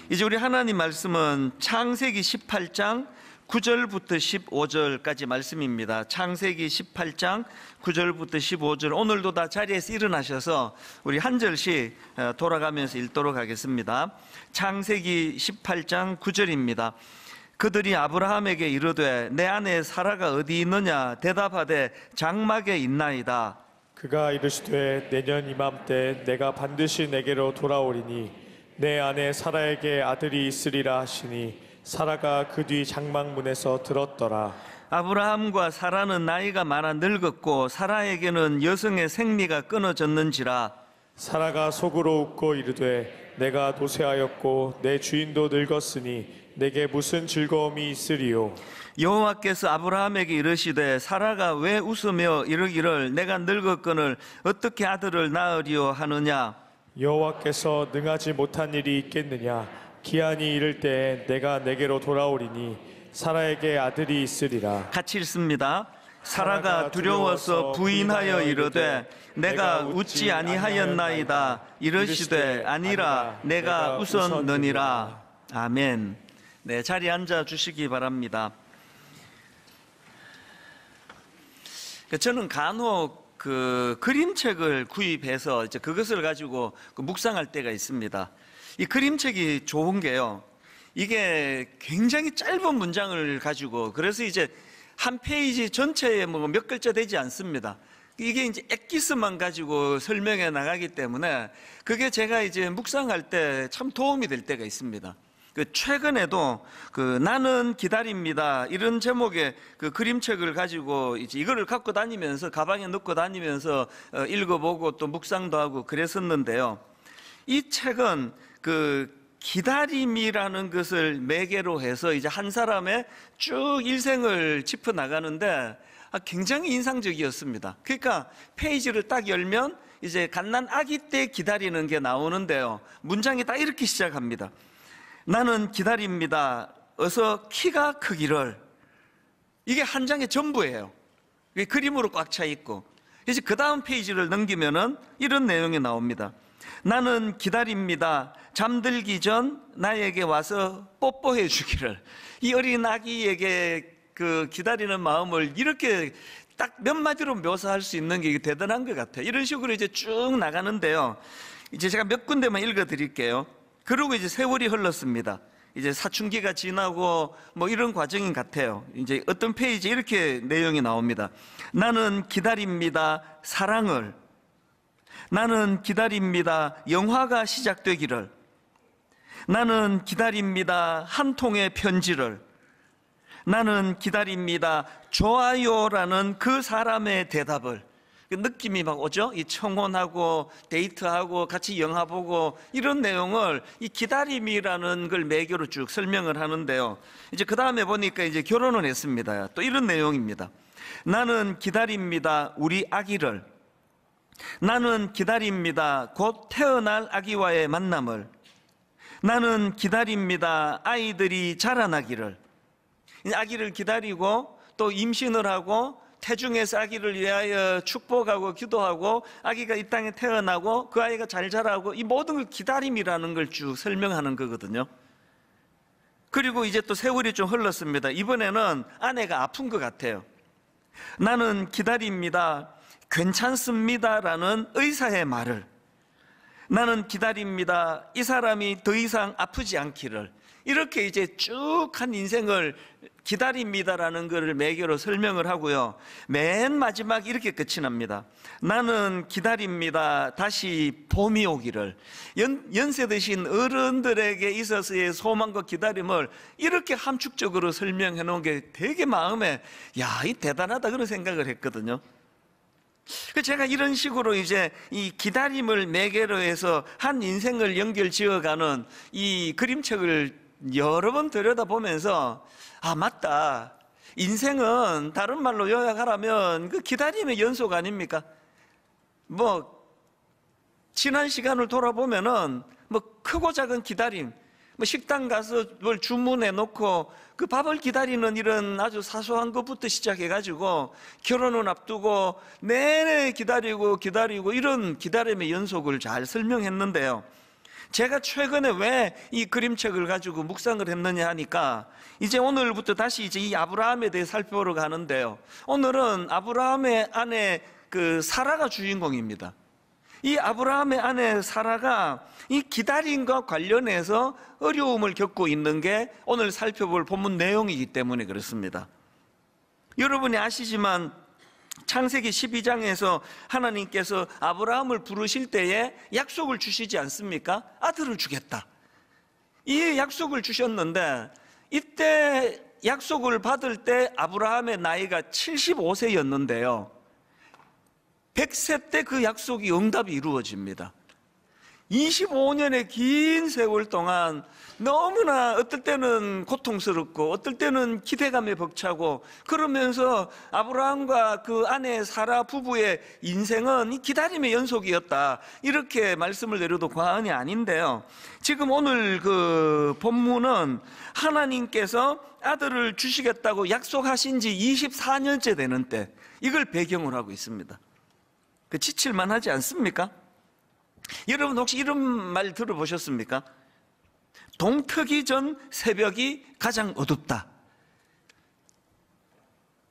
이제 우리 하나님 말씀은 창세기 18장 9절부터 15절까지 말씀입니다. 창세기 18장 9절부터 15절, 오늘도 다 자리에서 일어나셔서 우리 한 절씩 돌아가면서 읽도록 하겠습니다. 창세기 18장 9절입니다. 그들이 아브라함에게 이르되 내 아내 사라가 어디 있느냐? 대답하되 장막에 있나이다. 그가 이르시되 내년 이맘때 내가 반드시 내게로 돌아오리니 내 아내 사라에게 아들이 있으리라 하시니 사라가 그 뒤 장막문에서 들었더라. 아브라함과 사라는 나이가 많아 늙었고 사라에게는 여성의 생리가 끊어졌는지라. 사라가 속으로 웃고 이르되 내가 노쇠하였고 내 주인도 늙었으니 내게 무슨 즐거움이 있으리요? 여호와께서 아브라함에게 이르시되 사라가 왜 웃으며 이르기를 내가 늙었거늘 어떻게 아들을 낳으리요 하느냐? 여호와께서 능하지 못한 일이 있겠느냐? 기한이 이를 때에 내가 내게로 돌아오리니 사라에게 아들이 있으리라. 같이 읽습니다. 사라가 두려워서 부인하여 이르되 내가 웃지 아니하였나이다. 이르시되 아니라 내가 웃었느니라. 아멘. 네, 자리에 앉아 주시기 바랍니다. 저는 간혹 그림책을 구입해서 이제 그것을 가지고 묵상할 때가 있습니다. 이 그림책이 좋은 게요, 이게 굉장히 짧은 문장을 가지고, 그래서 이제 한 페이지 전체에 뭐 몇 글자 되지 않습니다. 이게 이제 엑기스만 가지고 설명해 나가기 때문에 그게 제가 이제 묵상할 때 참 도움이 될 때가 있습니다. 최근에도 나는 기다립니다 이런 제목의 그림책을 가지고 이제 이거를 갖고 다니면서 가방에 넣고 다니면서 읽어보고 또 묵상도 하고 그랬었는데요. 이 책은 기다림이라는 것을 매개로 해서 이제 한 사람의 쭉 일생을 짚어 나가는데 굉장히 인상적이었습니다. 그러니까 페이지를 딱 열면 이제 갓난 아기 때 기다리는 게 나오는데요, 문장이 딱 이렇게 시작합니다. 나는 기다립니다. 어서 키가 크기를. 이게 한 장의 전부예요. 이게 그림으로 꽉 차 있고, 이제 그 다음 페이지를 넘기면은 이런 내용이 나옵니다. 나는 기다립니다. 잠들기 전 나에게 와서 뽀뽀해 주기를. 이 어린 아기에게 기다리는 마음을 이렇게 딱 몇 마디로 묘사할 수 있는 게 대단한 것 같아요. 이런 식으로 이제 쭉 나가는데요, 이제 제가 몇 군데만 읽어 드릴게요. 그리고 이제 세월이 흘렀습니다. 이제 사춘기가 지나고 뭐 이런 과정인 같아요. 이제 어떤 페이지에 이렇게 내용이 나옵니다. 나는 기다립니다. 사랑을. 나는 기다립니다. 영화가 시작되기를. 나는 기다립니다. 한 통의 편지를. 나는 기다립니다. 좋아요라는 그 사람의 대답을. 느낌이 막 오죠? 이 청혼하고 데이트하고 같이 영화 보고 이런 내용을 이 기다림이라는 걸 매개로 쭉 설명을 하는데요. 이제 그 다음에 보니까 이제 결혼을 했습니다. 또 이런 내용입니다. 나는 기다립니다. 우리 아기를. 나는 기다립니다. 곧 태어날 아기와의 만남을. 나는 기다립니다. 아이들이 자라나기를. 아기를 기다리고 또 임신을 하고 태중에서 아기를 위하여 축복하고 기도하고 아기가 이 땅에 태어나고 그 아이가 잘 자라고, 이 모든 걸 기다림이라는 걸 쭉 설명하는 거거든요. 그리고 이제 또 세월이 좀 흘렀습니다. 이번에는 아내가 아픈 것 같아요. 나는 기다립니다. 괜찮습니다라는 의사의 말을. 나는 기다립니다. 이 사람이 더 이상 아프지 않기를. 이렇게 이제 쭉 한 인생을 기다립니다라는 것을 매개로 설명을 하고요, 맨 마지막 이렇게 끝이 납니다. 나는 기다립니다. 다시 봄이 오기를. 연세 드신 어른들에게 있어서의 소망과 기다림을 이렇게 함축적으로 설명해 놓은 게 되게 마음에, 야, 이 대단하다 그런 생각을 했거든요. 제가 이런 식으로 이제 이 기다림을 매개로 해서 한 인생을 연결 지어가는 이 그림책을 여러 번 들여다보면서, 아, 맞다. 인생은 다른 말로 요약하라면 기다림의 연속 아닙니까? 뭐 지난 시간을 돌아보면은 뭐 크고 작은 기다림, 뭐 식당 가서 뭘 주문해 놓고 그 밥을 기다리는 이런 아주 사소한 것부터 시작해가지고 결혼을 앞두고 내내 기다리고 이런 기다림의 연속을 잘 설명했는데요, 제가 최근에 왜 이 그림책을 가지고 묵상을 했느냐 하니까 이제 오늘부터 다시 이제 이 아브라함에 대해 살펴보러 가는데요. 오늘은 아브라함의 아내 그 사라가 주인공입니다. 이 아브라함의 아내 사라가 이 기다림과 관련해서 어려움을 겪고 있는 게 오늘 살펴볼 본문 내용이기 때문에 그렇습니다. 여러분이 아시지만 창세기 12장에서 하나님께서 아브라함을 부르실 때에 약속을 주시지 않습니까? 아들을 주겠다. 이 약속을 주셨는데 이때 약속을 받을 때 아브라함의 나이가 75세였는데요 100세 때 그 약속이 응답이 이루어집니다. 25년의 긴 세월 동안 너무나 어떨 때는 고통스럽고 어떨 때는 기대감에 벅차고 그러면서 아브라함과 그 아내 사라 부부의 인생은 이 기다림의 연속이었다, 이렇게 말씀을 드려도 과언이 아닌데요, 지금 오늘 그 본문은 하나님께서 아들을 주시겠다고 약속하신 지 24년째 되는 때, 이걸 배경으로 하고 있습니다. 그 지칠만 하지 않습니까? 여러분 혹시 이런 말 들어보셨습니까? 동트기 전 새벽이 가장 어둡다.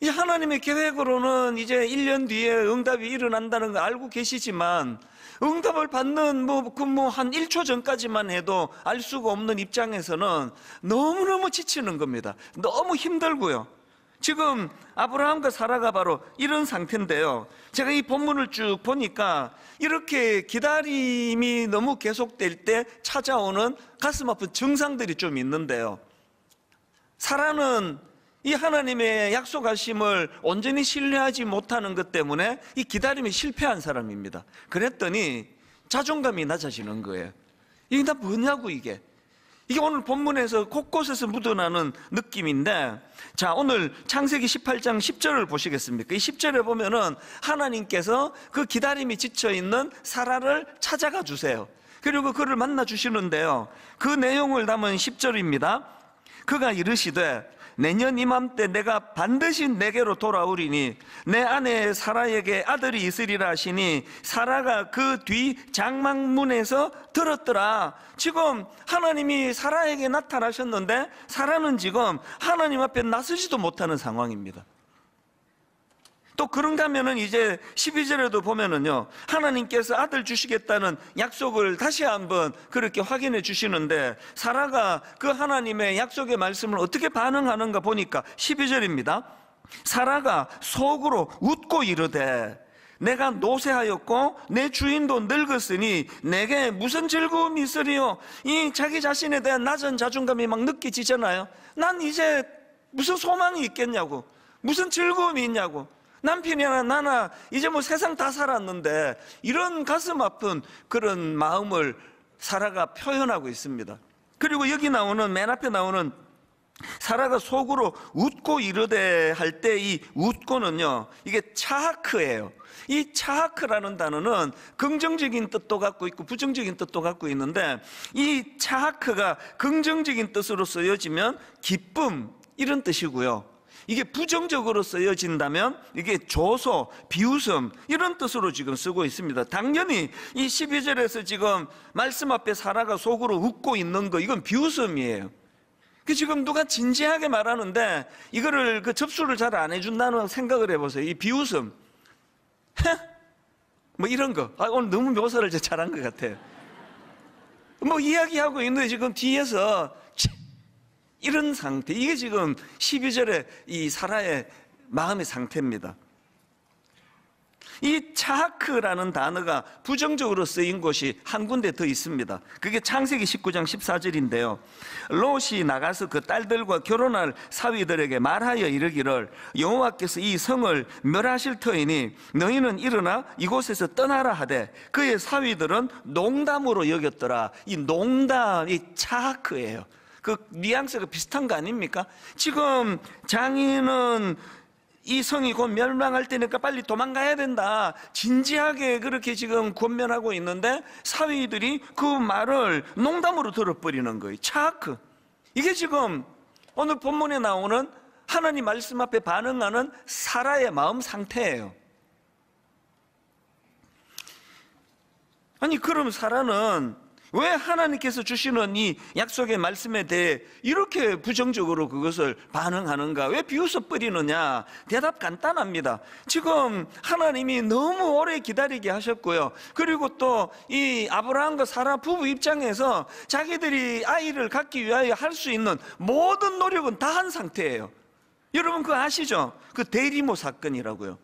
이 하나님의 계획으로는 이제 1년 뒤에 응답이 일어난다는 거 알고 계시지만 응답을 받는 한 1초 전까지만 해도 알 수가 없는 입장에서는 너무너무 지치는 겁니다. 너무 힘들고요. 지금 아브라함과 사라가 바로 이런 상태인데요, 제가 이 본문을 쭉 보니까 이렇게 기다림이 너무 계속될 때 찾아오는 가슴 아픈 증상들이 좀 있는데요, 사라는 이 하나님의 약속하심을 온전히 신뢰하지 못하는 것 때문에 이 기다림에 실패한 사람입니다. 그랬더니 자존감이 낮아지는 거예요. 이게 다 뭐냐고, 이게 오늘 본문에서 곳곳에서 묻어나는 느낌인데, 자, 오늘 창세기 18장 10절을 보시겠습니까? 이 10절에 보면은 하나님께서 그 기다림이 지쳐있는 사라를 찾아가 주세요. 그리고 그를 만나 주시는데요, 그 내용을 담은 10절입니다. 그가 이르시되 내년 이맘때 내가 반드시 내게로 돌아오리니 내 아내 사라에게 아들이 있으리라 하시니 사라가 그 뒤 장막문에서 들었더라. 지금 하나님이 사라에게 나타나셨는데 사라는 지금 하나님 앞에 나서지도 못하는 상황입니다. 또 그런가 하면은 이제 12절에도 보면은요, 하나님께서 아들 주시겠다는 약속을 다시 한번 그렇게 확인해 주시는데 사라가 그 하나님의 약속의 말씀을 어떻게 반응하는가 보니까 12절입니다. 사라가 속으로 웃고 이르되 내가 노쇠하였고 내 주인도 늙었으니 내게 무슨 즐거움이 있으리요. 이 자기 자신에 대한 낮은 자존감이 막 느껴지잖아요. 난 이제 무슨 소망이 있겠냐고, 무슨 즐거움이 있냐고, 남편이나 나나 이제 세상 다 살았는데, 이런 가슴 아픈 그런 마음을 사라가 표현하고 있습니다. 그리고 여기 나오는 맨 앞에 나오는 사라가 속으로 웃고 이르되 할 때 이 웃고는요, 이게 차하크예요. 이 차하크라는 단어는 긍정적인 뜻도 갖고 있고 부정적인 뜻도 갖고 있는데, 이 차하크가 긍정적인 뜻으로 쓰여지면 기쁨, 이런 뜻이고요, 이게 부정적으로 쓰여진다면 이게 조소, 비웃음, 이런 뜻으로 지금 쓰고 있습니다. 당연히 이 12절에서 지금 말씀 앞에 사라가 속으로 웃고 있는 거, 이건 비웃음이에요. 지금 누가 진지하게 말하는데 이거를 접수를 잘 안 해준다는 생각을 해보세요. 이 비웃음, 이런 거. 오늘 너무 묘사를 잘한 것 같아요. 이야기하고 있는데 지금 뒤에서 이런 상태, 이게 지금 12절에 이 사라의 마음의 상태입니다. 이 차하크라는 단어가 부정적으로 쓰인 곳이 한 군데 더 있습니다. 그게 창세기 19장 14절인데요 롯이 나가서 그 딸들과 결혼할 사위들에게 말하여 이르기를 여호와께서 이 성을 멸하실 터이니 너희는 일어나 이곳에서 떠나라 하되 그의 사위들은 농담으로 여겼더라. 이 농담이 차하크예요. 그 뉘앙스가 비슷한 거 아닙니까? 지금 장인은 이 성이 곧 멸망할 때니까 빨리 도망가야 된다, 진지하게 그렇게 지금 권면하고 있는데 사위들이 그 말을 농담으로 들어버리는 거예요. 차하크. 이게 지금 오늘 본문에 나오는 하나님 말씀 앞에 반응하는 사라의 마음 상태예요. 아니 그럼 사라는 왜 하나님께서 주시는 이 약속의 말씀에 대해 이렇게 부정적으로 그것을 반응하는가? 왜 비웃어버리느냐? 대답 간단합니다. 지금 하나님이 너무 오래 기다리게 하셨고요. 그리고 또 이 아브라함과 사라 부부 입장에서 자기들이 아이를 갖기 위하여 할 수 있는 모든 노력은 다 한 상태예요. 여러분 그거 아시죠? 그 대리모 사건이라고요.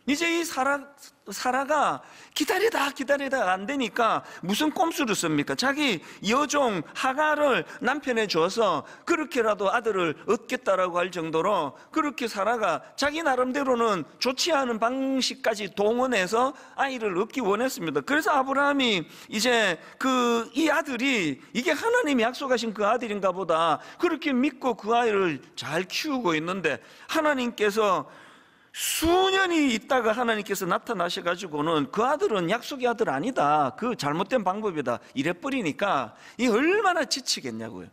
이제 이 사라가 기다리다가 안 되니까 무슨 꼼수를 씁니까? 자기 여종 하갈을 남편에 줘서 그렇게라도 아들을 얻겠다라고 할 정도로 그렇게 사라가 자기 나름대로는 좋지 않은 방식까지 동원해서 아이를 얻기 원했습니다. 그래서 아브라함이 이제 이 아들이 이게 하나님이 약속하신 그 아들인가 보다 그렇게 믿고 그 아이를 잘 키우고 있는데 하나님께서 수년이 있다가 하나님께서 나타나셔가지고는 그 아들은 약속의 아들 아니다, 그 잘못된 방법이다 이래버리니까 이 얼마나 지치겠냐고요.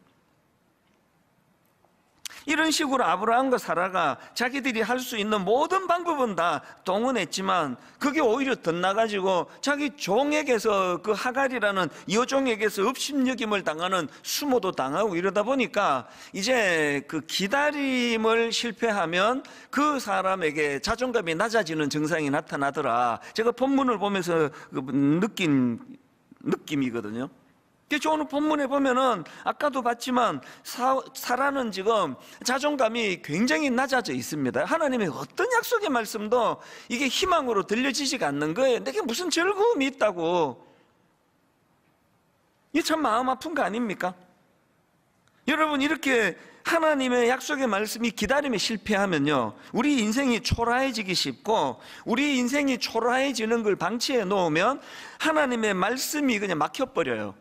이런 식으로 아브라함과 사라가 자기들이 할 수 있는 모든 방법은 다 동원했지만 그게 오히려 덧나가지고 자기 종에게서 그 하갈이라는 여종에게서 업신여김을 당하는 수모도 당하고 이러다 보니까 이제 그 기다림을 실패하면 그 사람에게 자존감이 낮아지는 증상이 나타나더라. 제가 본문을 보면서 느낀 느낌이거든요. 오늘 본문에 보면은 아까도 봤지만 사라는 지금 자존감이 굉장히 낮아져 있습니다. 하나님의 어떤 약속의 말씀도 이게 희망으로 들려지지가 않는 거예요. 내게 무슨 즐거움이 있다고. 이게 참 마음 아픈 거 아닙니까? 여러분 이렇게 하나님의 약속의 말씀이 기다림에 실패하면요 우리 인생이 초라해지기 쉽고 우리 인생이 초라해지는 걸 방치해 놓으면 하나님의 말씀이 그냥 막혀버려요.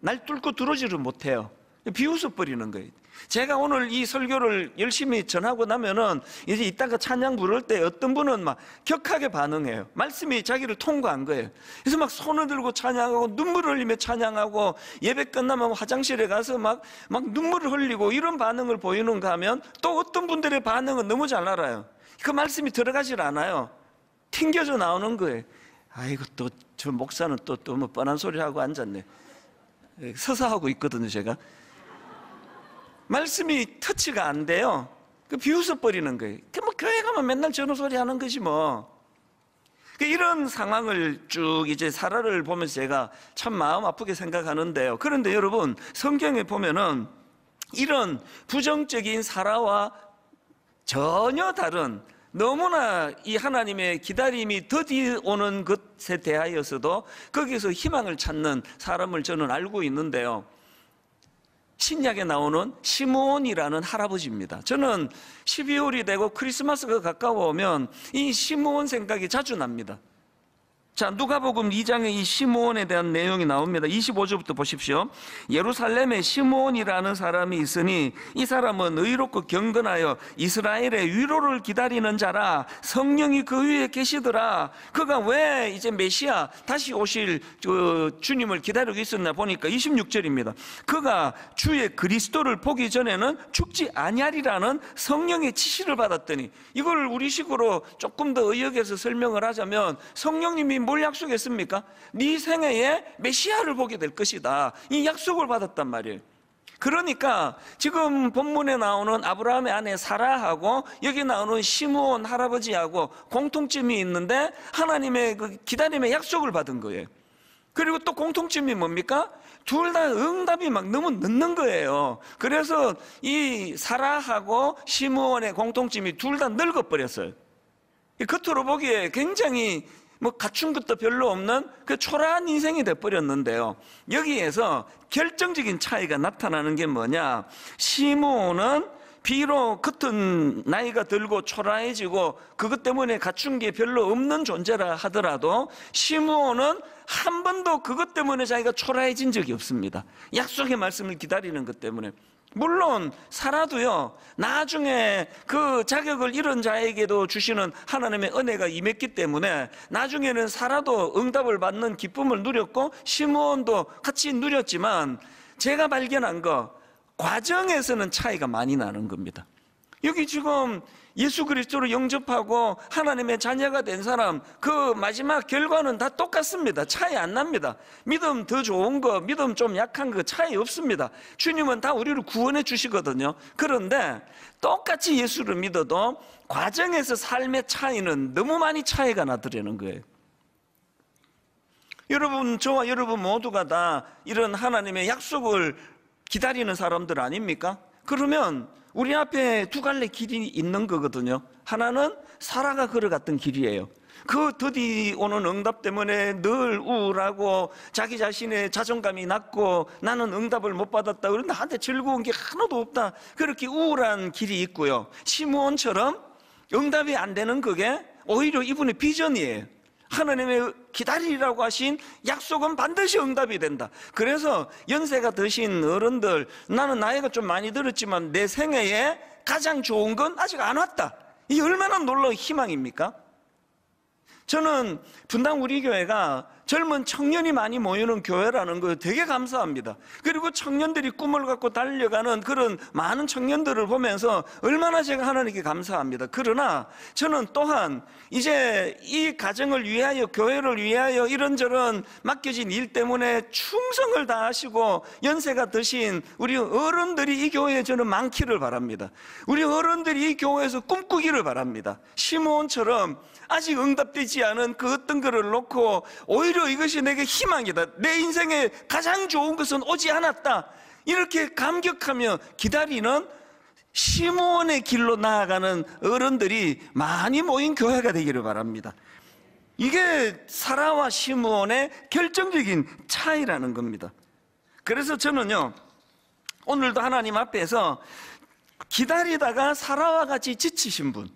날 뚫고 들어오지를 못해요. 비웃어버리는 거예요. 제가 오늘 이 설교를 열심히 전하고 나면은 이제 이따가 찬양 부를 때 어떤 분은 막 격하게 반응해요. 말씀이 자기를 통과한 거예요. 그래서 막 손을 들고 찬양하고 눈물을 흘리며 찬양하고 예배 끝나면 화장실에 가서 막 눈물을 흘리고 이런 반응을 보이는가 하면 또 어떤 분들의 반응은 너무 잘 알아요. 그 말씀이 들어가질 않아요. 튕겨져 나오는 거예요. 아이고 또 저 목사는 또 뭐 뻔한 소리 하고 앉았네. 서서 하고 있거든요. 제가 말씀이 터치가 안 돼요. 비웃어버리는 거예요. 뭐 교회 가면 맨날 저런 소리 하는 것이 뭐. 이런 상황을 쭉 이제 사라를 보면서 제가 참 마음 아프게 생각하는데요. 그런데 여러분 성경에 보면은 이런 부정적인 사라와 전혀 다른 너무나 이 하나님의 기다림이 더디 오는 것에 대하여서도 거기서 희망을 찾는 사람을 저는 알고 있는데요. 신약에 나오는 시므온이라는 할아버지입니다. 저는 12월이 되고 크리스마스가 가까워오면 이 시므온 생각이 자주 납니다. 자, 누가복음 2장에 이 시므온에 대한 내용이 나옵니다. 25절부터 보십시오. 예루살렘에 시므온이라는 사람이 있으니 이 사람은 의롭고 경건하여 이스라엘의 위로를 기다리는 자라. 성령이 그 위에 계시더라. 그가 왜 이제 메시아 다시 오실 주님을 기다리고 있었나 보니까 26절입니다. 그가 주의 그리스도를 보기 전에는 죽지 아니하리라는 성령의 지시를 받았더니, 이걸 우리식으로 조금 더 의역해서 설명을 하자면 성령님이 뭘 약속했습니까? 네 생애에 메시아를 보게 될 것이다. 이 약속을 받았단 말이에요. 그러니까 지금 본문에 나오는 아브라함의 아내 사라하고 여기 나오는 시므온 할아버지하고 공통점이 있는데 하나님의 그 기다림의 약속을 받은 거예요. 그리고 또 공통점이 뭡니까? 둘 다 응답이 막 너무 늦는 거예요. 그래서 이 사라하고 시므온의 공통점이 둘 다 늙어버렸어요. 겉으로 보기에 굉장히 갖춘 것도 별로 없는 그 초라한 인생이 돼버렸는데요. 여기에서 결정적인 차이가 나타나는 게 뭐냐? 시므온은 비록 겉은 나이가 들고 초라해지고 그것 때문에 갖춘 게 별로 없는 존재라 하더라도 시므온은 한 번도 그것 때문에 자기가 초라해진 적이 없습니다. 약속의 말씀을 기다리는 것 때문에. 물론 사라도요, 나중에 그 자격을 잃은 자에게도 주시는 하나님의 은혜가 임했기 때문에 나중에는 사라도 응답을 받는 기쁨을 누렸고 시므온도 같이 누렸지만, 제가 발견한 거 과정에서는 차이가 많이 나는 겁니다. 여기 지금 예수 그리스도를 영접하고 하나님의 자녀가 된 사람, 그 마지막 결과는 다 똑같습니다. 차이 안 납니다. 믿음 더 좋은 거, 믿음 좀 약한 거 차이 없습니다. 주님은 다 우리를 구원해 주시거든요. 그런데 똑같이 예수를 믿어도 과정에서 삶의 차이는 너무 많이 차이가 나더라는 거예요. 여러분, 저와 여러분 모두가 다 이런 하나님의 약속을 기다리는 사람들 아닙니까? 그러면 우리 앞에 두 갈래 길이 있는 거거든요. 하나는 사라가 걸어갔던 길이에요. 그 더디 오는 응답 때문에 늘 우울하고 자기 자신의 자존감이 낮고 나는 응답을 못 받았다, 그런데 나한테 즐거운 게 하나도 없다, 그렇게 우울한 길이 있고요. 시므온처럼 응답이 안 되는 그게 오히려 이분의 비전이에요. 하나님의 기다리라고 하신 약속은 반드시 응답이 된다. 그래서 연세가 드신 어른들, 나는 나이가 좀 많이 들었지만 내 생애에 가장 좋은 건 아직 안 왔다, 이 얼마나 놀라운 희망입니까? 저는 분당 우리 교회가 젊은 청년이 많이 모이는 교회라는 거 되게 감사합니다. 그리고 청년들이 꿈을 갖고 달려가는 그런 많은 청년들을 보면서 얼마나 제가 하나님께 감사합니다. 그러나 저는 또한 이제 이 가정을 위하여, 교회를 위하여 이런저런 맡겨진 일 때문에 충성을 다하시고 연세가 드신 우리 어른들이 이 교회에 저는 많기를 바랍니다. 우리 어른들이 이 교회에서 꿈꾸기를 바랍니다. 시므온처럼 아직 응답되지 않은 그 어떤 것을 놓고 오히려 이것이 내게 희망이다, 내 인생에 가장 좋은 것은 오지 않았다, 이렇게 감격하며 기다리는 시므온의 길로 나아가는 어른들이 많이 모인 교회가 되기를 바랍니다. 이게 사라와 시므온의 결정적인 차이라는 겁니다. 그래서 저는요, 오늘도 하나님 앞에서 기다리다가 사라와 같이 지치신 분,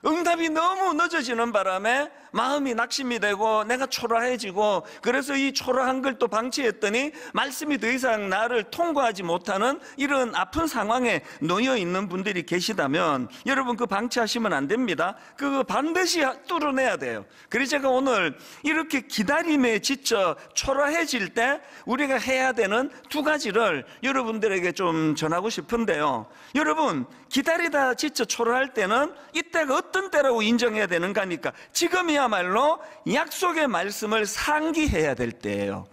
응답이 너무 늦어지는 바람에 마음이 낙심이 되고 내가 초라해지고, 그래서 이 초라한 걸 또 방치했더니 말씀이 더 이상 나를 통과하지 못하는 이런 아픈 상황에 놓여 있는 분들이 계시다면 여러분, 그 방치하시면 안 됩니다. 그거 반드시 뚫어내야 돼요. 그래서 제가 오늘 이렇게 기다림에 지쳐 초라해질 때 우리가 해야 되는 두 가지를 여러분들에게 좀 전하고 싶은데요. 여러분, 기다리다 지쳐 초라할 때는 이때가 어떤 때라고 인정해야 되는가 하니까 지금이야말로 약속의 말씀을 상기해야 될 때예요.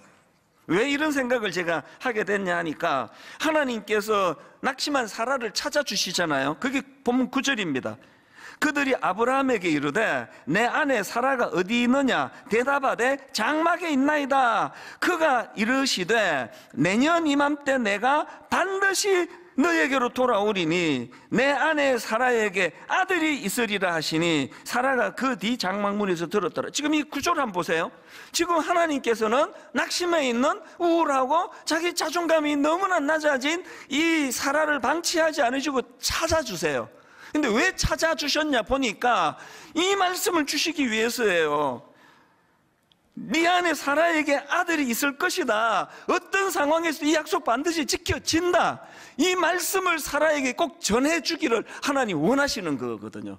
왜 이런 생각을 제가 하게 됐냐 하니까 하나님께서 낙심한 사라를 찾아주시잖아요. 그게 본문 9절입니다. 그들이 아브라함에게 이르되 내 아내 사라가 어디 있느냐 대답하되 장막에 있나이다. 그가 이르시되 내년 이맘때 내가 반드시 너에게로 돌아오리니 내 아내 사라에게 아들이 있으리라 하시니 사라가 그 뒤 장막문에서 들었더라. 지금 이 구조를 한번 보세요. 지금 하나님께서는 낙심해 있는 우울하고 자기 자존감이 너무나 낮아진 이 사라를 방치하지 않으시고 찾아주세요. 근데 왜 찾아주셨냐 보니까 이 말씀을 주시기 위해서예요. 네 안에 사라에게 아들이 있을 것이다, 어떤 상황에서 이 약속 반드시 지켜진다, 이 말씀을 사라에게 꼭 전해주기를 하나님 원하시는 거거든요.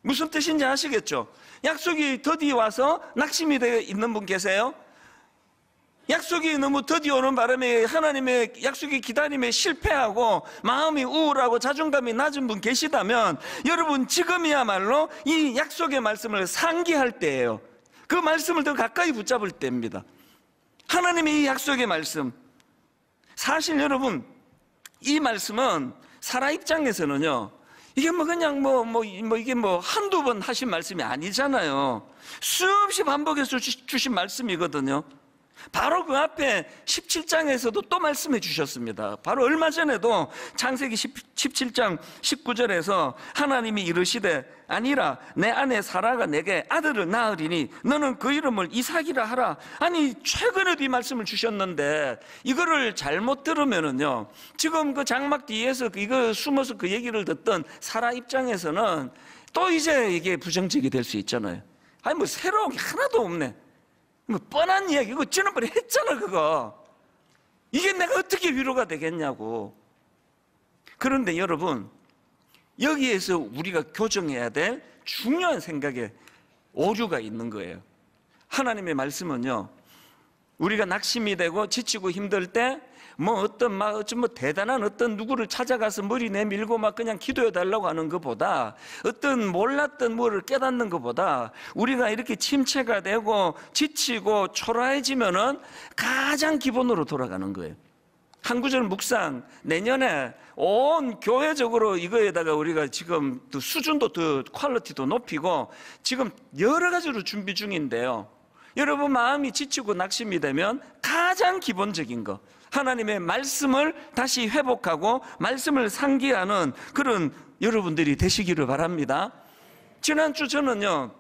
무슨 뜻인지 아시겠죠? 약속이 더디 와서 낙심이 되어 있는 분 계세요? 약속이 너무 더디 오는 바람에 하나님의 약속이 기다림에 실패하고 마음이 우울하고 자존감이 낮은 분 계시다면 여러분, 지금이야말로 이 약속의 말씀을 상기할 때예요. 그 말씀을 더 가까이 붙잡을 때입니다. 하나님의 이 약속의 말씀, 사실 여러분, 이 말씀은 사라 입장에서는요, 이게 뭐 그냥 이게 한두 번 하신 말씀이 아니잖아요. 수없이 반복해서 주신 말씀이거든요. 바로 그 앞에 17장에서도 또 말씀해 주셨습니다. 바로 얼마 전에도 창세기 17장 19절에서 하나님이 이르시되 아니라 내 아내 사라가 내게 아들을 낳으리니 너는 그 이름을 이삭이라 하라. 아니, 최근에도 이 말씀을 주셨는데 이거를 잘못 들으면은요, 지금 그 장막 뒤에서 이거 숨어서 그 얘기를 듣던 사라 입장에서는 또 이제 이게 부정적이 될 수 있잖아요. 아니, 뭐 새로운 게 하나도 없네, 뭐 뻔한 이야기, 이거 지난번에 했잖아 그거. 이게 내가 어떻게 위로가 되겠냐고. 그런데 여러분, 여기에서 우리가 교정해야 될 중요한 생각에 오류가 있는 거예요. 하나님의 말씀은요, 우리가 낙심이 되고 지치고 힘들 때 뭐 어떤 막 어쩜 뭐 대단한 어떤 누구를 찾아가서 머리 내밀고 막 그냥 기도해 달라고 하는 것보다, 어떤 몰랐던 뭐를 깨닫는 것보다 우리가 이렇게 침체가 되고 지치고 초라해지면은 가장 기본으로 돌아가는 거예요. 한 구절 묵상, 내년에 온 교회적으로 이거에다가 우리가 지금 또 수준도 더 퀄리티도 높이고 지금 여러 가지로 준비 중인데요. 여러분 마음이 지치고 낙심이 되면 가장 기본적인 거, 하나님의 말씀을 다시 회복하고 말씀을 상기하는 그런 여러분들이 되시기를 바랍니다. 지난주 저는요,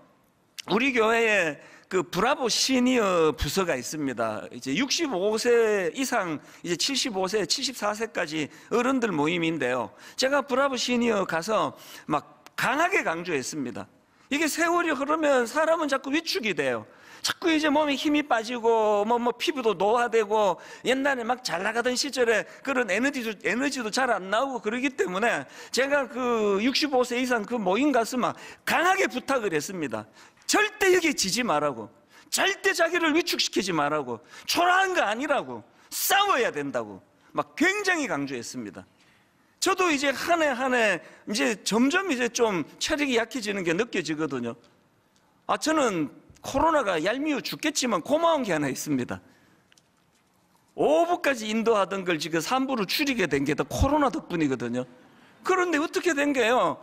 우리 교회에 그 브라보 시니어 부서가 있습니다. 이제 65세 이상, 이제 75세, 74세까지 어른들 모임인데요. 제가 브라보 시니어 가서 막 강하게 강조했습니다. 이게 세월이 흐르면 사람은 자꾸 위축이 돼요. 자꾸 이제 몸에 힘이 빠지고 뭐 피부도 노화되고 옛날에 막 잘 나가던 시절에 그런 에너지도 잘 안 나오고 그러기 때문에 제가 그 65세 이상 그 모임 가서 막 강하게 부탁을 했습니다. 절대 여기 지지 말라고, 절대 자기를 위축시키지 말라고, 초라한 거 아니라고, 싸워야 된다고 막 굉장히 강조했습니다. 저도 이제 한 해 이제 점점 이제 좀 체력이 약해지는 게 느껴지거든요. 저는 코로나가 얄미워 죽겠지만 고마운 게 하나 있습니다. 5부까지 인도하던 걸 지금 3부로 줄이게 된 게 다 코로나 덕분이거든요. 그런데 어떻게 된 게요,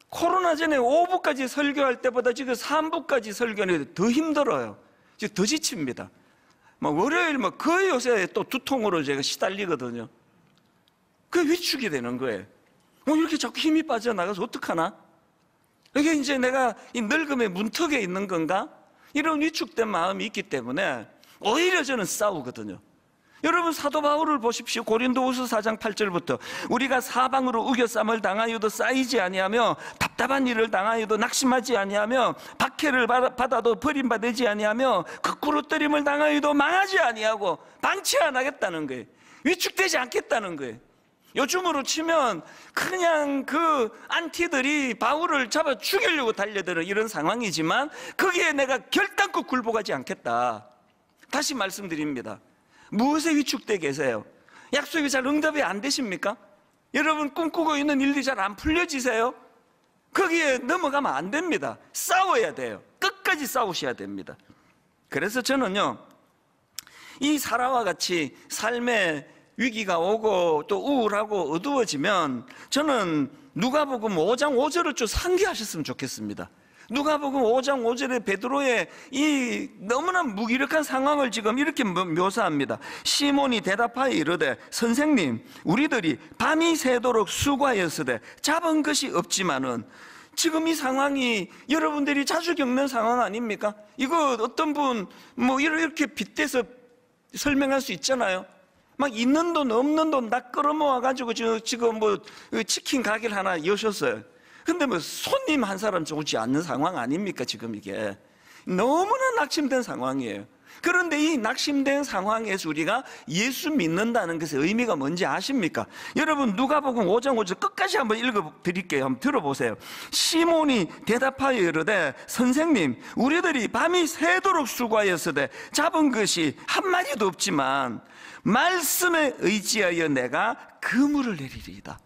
코로나 전에 5부까지 설교할 때보다 지금 3부까지 설교하는 더 힘들어요. 지금 더 지칩니다. 막 월요일 뭐 거의 요새 또 두통으로 제가 시달리거든요. 그게 위축이 되는 거예요. 이렇게 자꾸 힘이 빠져나가서 어떡하나? 이게 이제 내가 이 늙음의 문턱에 있는 건가? 이런 위축된 마음이 있기 때문에 오히려 저는 싸우거든요. 여러분 사도 바울을 보십시오. 고린도후서 4장 8절부터 우리가 사방으로 우겨쌈을 당하여도 쌓이지 아니하며 답답한 일을 당하여도 낙심하지 아니하며 박해를 받아도 버림받지 아니하며 거꾸로 뜨림을 당하여도 망하지 아니하고 방치 안 하겠다는 거예요. 위축되지 않겠다는 거예요. 요즘으로 치면 그냥 그 안티들이 바울을 잡아 죽이려고 달려드는 이런 상황이지만 거기에 내가 결단코 굴복하지 않겠다. 다시 말씀드립니다. 무엇에 위축돼 계세요? 약속이 잘 응답이 안 되십니까? 여러분 꿈꾸고 있는 일이 잘 안 풀려지세요? 거기에 넘어가면 안 됩니다. 싸워야 돼요. 끝까지 싸우셔야 됩니다. 그래서 저는요, 이 사라와 같이 삶의 위기가 오고 또 우울하고 어두워지면 저는 누가복음 5장 5절을 좀 상기하셨으면 좋겠습니다. 누가복음 5장 5절에 베드로의 이 너무나 무기력한 상황을 지금 이렇게 묘사합니다. 시몬이 대답하여 이르되 선생님, 우리들이 밤이 새도록 수고하였으되 잡은 것이 없지만은, 지금 이 상황이 여러분들이 자주 겪는 상황 아닙니까? 이거 어떤 분 뭐 이렇게 빗대서 설명할 수 있잖아요. 막 있는 돈 없는 돈 다 끌어모아가지고 지금 뭐 치킨 가게를 하나 여셨어요. 근데 뭐 손님 한 사람 오지 않는 상황 아닙니까? 지금 이게 너무나 낙심된 상황이에요. 그런데 이 낙심된 상황에서 우리가 예수 믿는다는 것의 의미가 뭔지 아십니까? 여러분 누가복음 5장 5절 끝까지 한번 읽어드릴게요. 한번 들어보세요. 시몬이 대답하여 이르되 선생님, 우리들이 밤이 새도록 수고하였으되 잡은 것이 한 마리도 없지만 말씀에 의지하여 내가 그물을 내리리이다.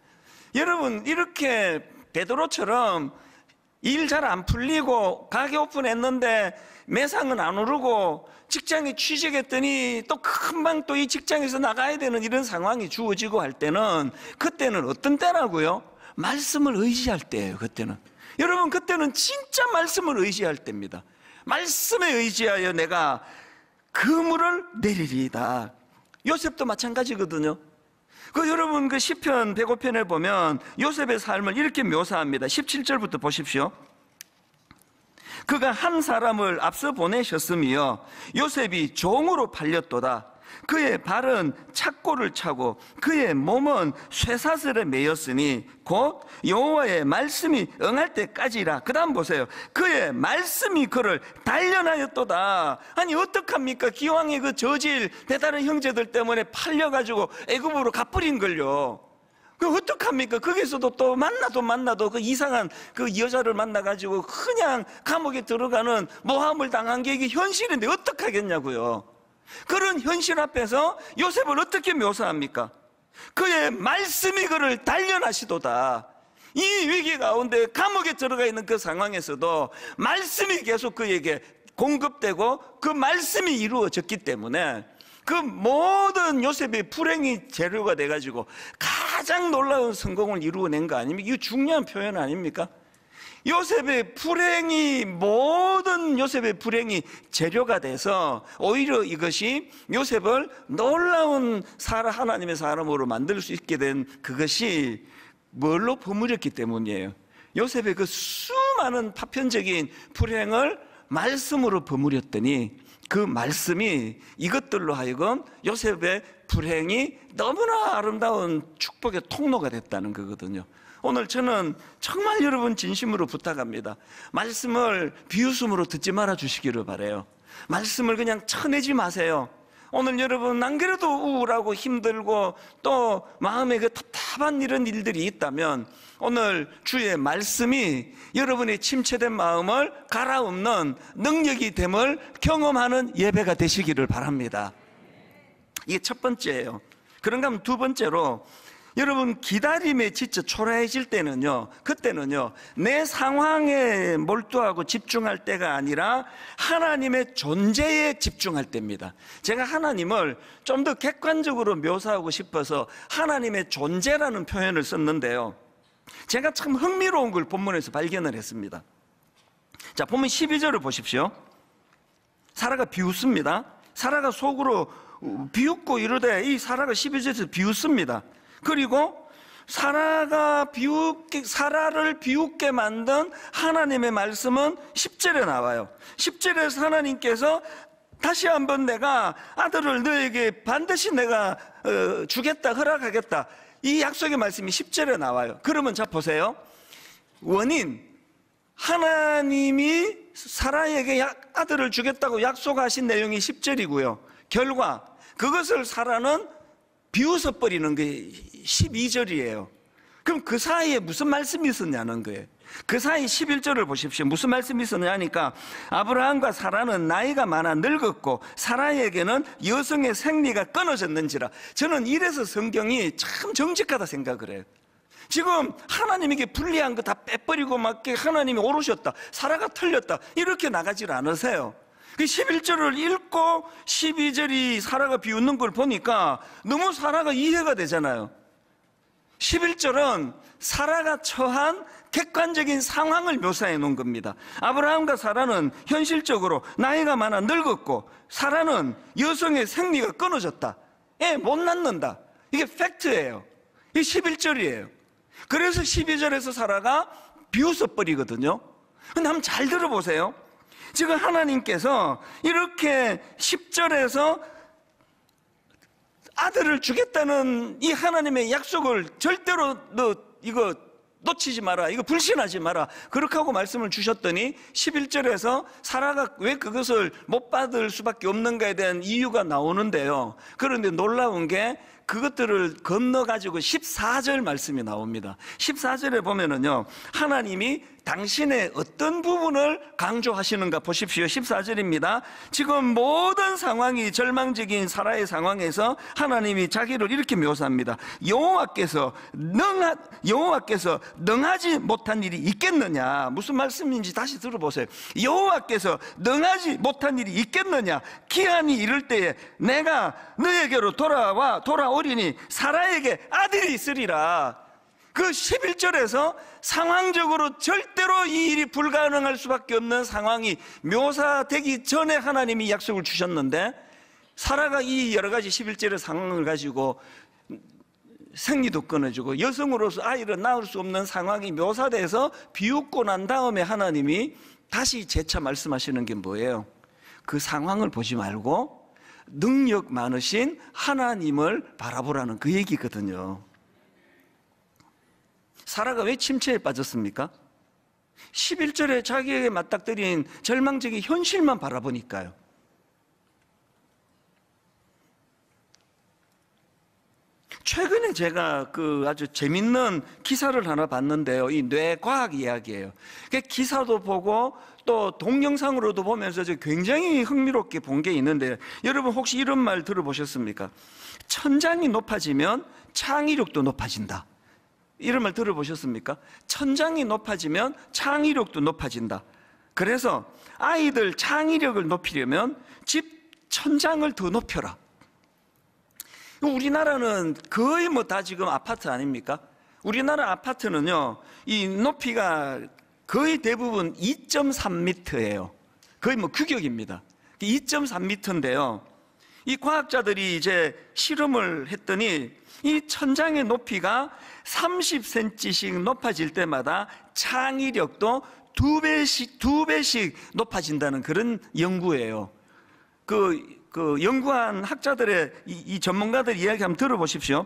여러분 이렇게 베드로처럼 일 잘 안 풀리고 가게 오픈했는데 매상은 안 오르고 직장에 취직했더니 또 금방 또 이 직장에서 나가야 되는 이런 상황이 주어지고 할 때는, 그때는 어떤 때라고요? 말씀을 의지할 때예요. 그때는 여러분, 그때는 진짜 말씀을 의지할 때입니다. 말씀에 의지하여 내가 그물을 내리리이다. 요셉도 마찬가지거든요. 여러분 그 시편 105편에 보면 요셉의 삶을 이렇게 묘사합니다. 17절부터 보십시오. 그가 한 사람을 앞서 보내셨으며 요셉이 종으로 팔렸도다. 그의 발은 착고를 차고 그의 몸은 쇠사슬에 매였으니 곧 여호와의 말씀이 응할 때까지라. 그 다음 보세요. 그의 말씀이 그를 단련하였도다. 아니 어떡합니까? 기왕에 그 저질 대다른 형제들 때문에 팔려가지고 애굽으로 갚으린 걸요. 어떡합니까? 거기서도 또 만나도 그 이상한 그 여자를 만나가지고 그냥 감옥에 들어가는 모함을 당한 게 이게 현실인데 어떡하겠냐고요. 그런 현실 앞에서 요셉을 어떻게 묘사합니까? 그의 말씀이 그를 단련하시도다. 이 위기 가운데 감옥에 들어가 있는 그 상황에서도 말씀이 계속 그에게 공급되고 그 말씀이 이루어졌기 때문에 그 모든 요셉의 불행이 재료가 돼가지고 가장 놀라운 성공을 이루어낸 거 아닙니까? 이거 중요한 표현 아닙니까? 요셉의 불행이, 모든 요셉의 불행이 재료가 돼서 오히려 이것이 요셉을 놀라운 하나님의 사람으로 만들 수 있게 된 그것이 뭘로 버무렸기 때문이에요. 요셉의 그 수많은 파편적인 불행을 말씀으로 버무렸더니 그 말씀이 이것들로 하여금 요셉의 불행이 너무나 아름다운 축복의 통로가 됐다는 거거든요. 오늘 저는 정말 여러분 진심으로 부탁합니다. 말씀을 비웃음으로 듣지 말아 주시기를 바라요. 말씀을 그냥 쳐내지 마세요. 오늘 여러분 안 그래도 우울하고 힘들고 또 마음에 그 답답한 이런 일들이 있다면 오늘 주의 말씀이 여러분의 침체된 마음을 갈아엎는 능력이 됨을 경험하는 예배가 되시기를 바랍니다. 이게 첫 번째예요. 그런가 하면 두 번째로, 여러분 기다림에 지쳐 초라해질 때는요, 그때는요 내 상황에 몰두하고 집중할 때가 아니라 하나님의 존재에 집중할 때입니다. 제가 하나님을 좀 더 객관적으로 묘사하고 싶어서 하나님의 존재라는 표현을 썼는데요, 제가 참 흥미로운 걸 본문에서 발견을 했습니다. 자, 본문 12절을 보십시오. 사라가 비웃습니다. 사라가 속으로 비웃고 이러되, 이 사라가 12절에서 비웃습니다. 그리고 사라를 비웃게 만든 하나님의 말씀은 10절에 나와요. 10절에서 하나님께서 다시 한번 내가 아들을 너에게 반드시 내가 주겠다, 허락하겠다, 이 약속의 말씀이 10절에 나와요. 그러면 자 보세요. 원인, 하나님이 사라에게 아들을 주겠다고 약속하신 내용이 10절이고요 결과, 그것을 사라는 비웃어버리는 게 12절이에요. 그럼 그 사이에 무슨 말씀이 있었냐는 거예요. 그 사이 11절을 보십시오. 무슨 말씀이 있었냐 하니까, 아브라함과 사라는 나이가 많아 늙었고 사라에게는 여성의 생리가 끊어졌는지라. 저는 이래서 성경이 참 정직하다 생각을 해요. 지금 하나님에게 불리한 거 다 빼버리고 막 하나님이 오르셨다, 사라가 틀렸다, 이렇게 나가질 않으세요. 그 11절을 읽고 12절이 사라가 비웃는 걸 보니까 너무 사라가 이해가 되잖아요. 11절은 사라가 처한 객관적인 상황을 묘사해 놓은 겁니다. 아브라함과 사라는 현실적으로 나이가 많아 늙었고 사라는 여성의 생리가 끊어졌다, 애 못 낳는다, 이게 팩트예요. 이게 11절이에요. 그래서 12절에서 사라가 비웃어버리거든요. 근데 한번 잘 들어보세요. 지금 하나님께서 이렇게 10절에서 아들을 주겠다는 이 하나님의 약속을 절대로 너 이거 놓치지 마라, 이거 불신하지 마라, 그렇게 하고 말씀을 주셨더니 11절에서 사라가 왜 그것을 못 받을 수밖에 없는가에 대한 이유가 나오는데요. 그런데 놀라운 게 그것들을 건너가지고 14절 말씀이 나옵니다. 14절에 보면은요, 하나님이 당신의 어떤 부분을 강조하시는가 보십시오. 14절입니다. 지금 모든 상황이 절망적인 사라의 상황에서 하나님이 자기를 이렇게 묘사합니다. 여호와께서 능하지 못한 일이 있겠느냐. 무슨 말씀인지 다시 들어보세요. 여호와께서 능하지 못한 일이 있겠느냐. 기한이 이를 때에 내가 너에게로 돌아오리니 사라에게 아들이 있으리라. 그 11절에서 상황적으로 절대로 이 일이 불가능할 수밖에 없는 상황이 묘사되기 전에 하나님이 약속을 주셨는데, 사라가 이 여러 가지 11절의 상황을 가지고 생리도 끊어지고 여성으로서 아이를 낳을 수 없는 상황이 묘사돼서 비웃고 난 다음에 하나님이 다시 재차 말씀하시는 게 뭐예요? 그 상황을 보지 말고 능력 많으신 하나님을 바라보라는 그 얘기거든요. 사라가 왜 침체에 빠졌습니까? 11절에 자기에게 맞닥뜨린 절망적인 현실만 바라보니까요. 최근에 제가 그 아주 재밌는 기사를 하나 봤는데요. 이 뇌과학 이야기예요. 그 기사도 보고 또 동영상으로도 보면서 굉장히 흥미롭게 본 게 있는데, 여러분 혹시 이런 말 들어보셨습니까? 천장이 높아지면 창의력도 높아진다. 이런 말 들어보셨습니까? 천장이 높아지면 창의력도 높아진다. 그래서 아이들 창의력을 높이려면 집 천장을 더 높여라. 우리나라는 거의 뭐 다 지금 아파트 아닙니까? 우리나라 아파트는요, 이 높이가 거의 대부분 2.3m예요. 거의 뭐 규격입니다. 2.3m인데요. 이 과학자들이 이제 실험을 했더니 이 천장의 높이가 30cm씩 높아질 때마다 창의력도 두 배씩 높아진다는 그런 연구예요. 그 연구한 학자들의 이 전문가들 이야기 한번 들어보십시오.